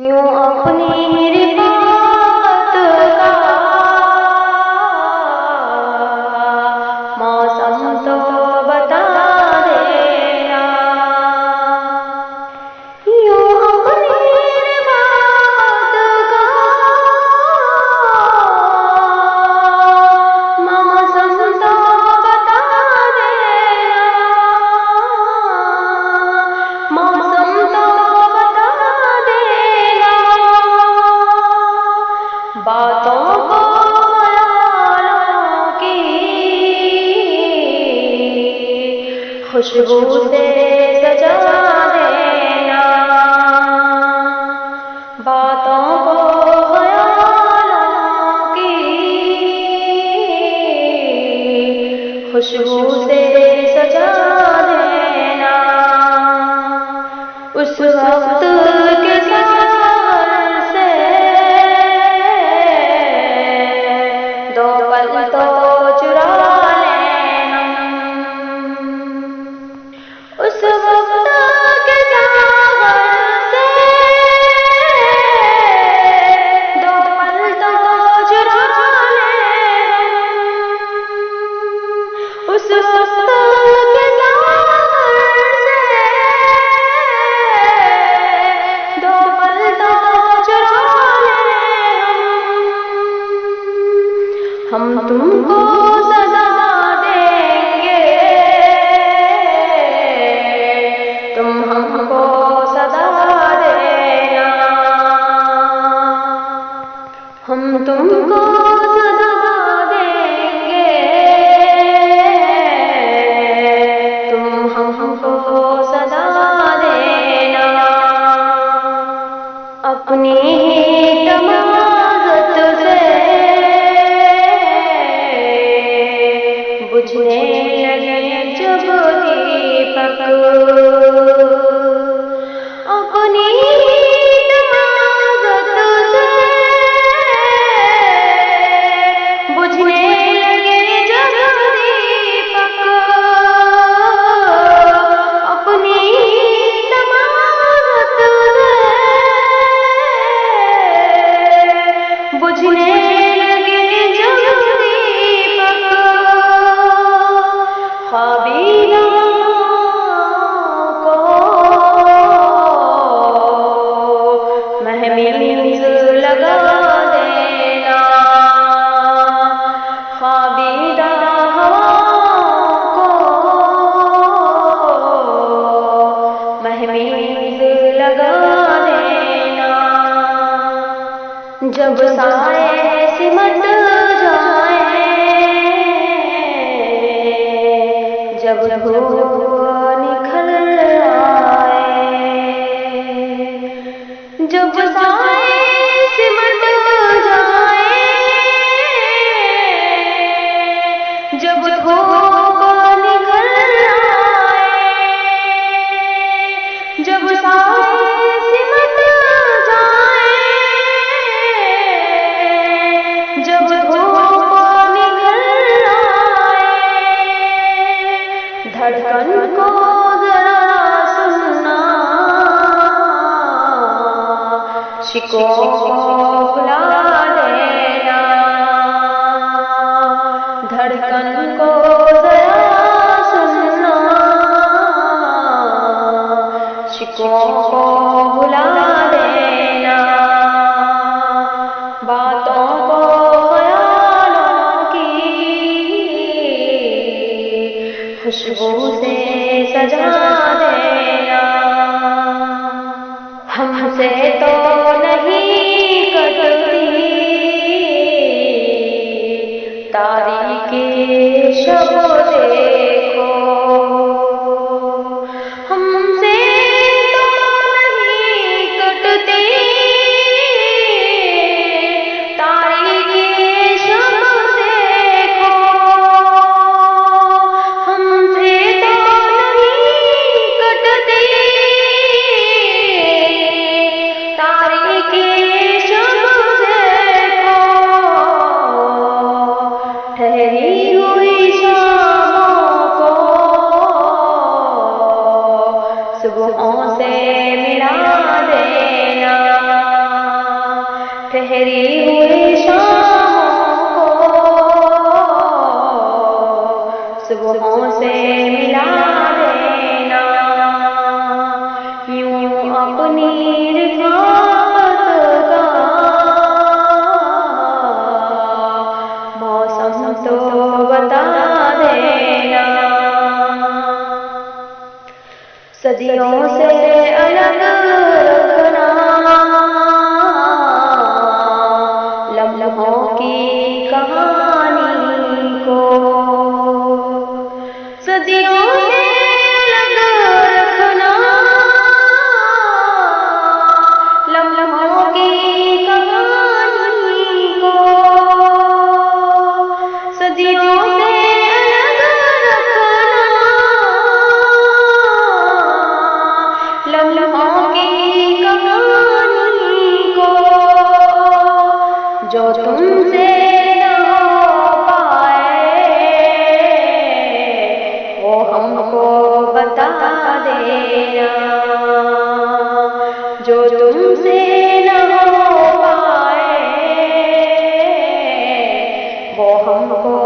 यूं अपनी रिफ़ात का मौसम तो बता देना। यूं अपनी रिफ़ात का मौसम तो बता देना। मौसम तो बातों को ख्यालों की खुशबू से सजा देना। बातों को ख्यालों की खुशबू से सजा देना। उस वक्त के दो पल तो चुरा लेना। उस वक्त के सागर से दो पल तो चुरा लेना। उस वक्त के सागर से दो पल तो चुरा लेना। हम तुमको सदा देंगे, तुम हमको सदा देना। हम तुमको सदा देंगे, तुम हमको सदा देना। अपनी तमाज़त से बुझने लगे जब दीपक, अपनी तमाज़त से बुझने लगे जब दीपक। अपनी तमाज़त से बुझने लगे जब दीपक। ख्वाबीनों को महमीज़ लगा देना। ख्वाबीदा हवाओं को महमीज़ लगा देना। जब साए सिमट जाए, जब धूप निखर आए, जब साए सिमट जाए, जब धूप निखर आए, जब साए सिमट जाए, जब धूप निखर आए, धड़कन को जरा सुनना, शिकों को भुला देना। धड़कन को जरा सुनना, शिकों को भुला देना। बातों को ख्यालों की खुशबू से सजा देना। हमसे तो नहीं कटती तारीकी शब देखो। हमसे तो नहीं कटती तारीकी शब देखो। हमसे तो नहीं कटती तारीकी शब देखो। ठहरी हुई शाम ठहरी हुई शामों को सुबहों से मिला देना, यूं अपनी रिफ़ात का मौसम तो बता देना। सदियों से अलग रखना लम्हों की कहानी को, सदियों से अलग रखना लम्हों की कहानी को, सदियों से अलग रखना लम्हों की कहानी को, जो तुमसे न हो पाए वो हमको बता देना, जो तुमसे न हो पाए वो हमको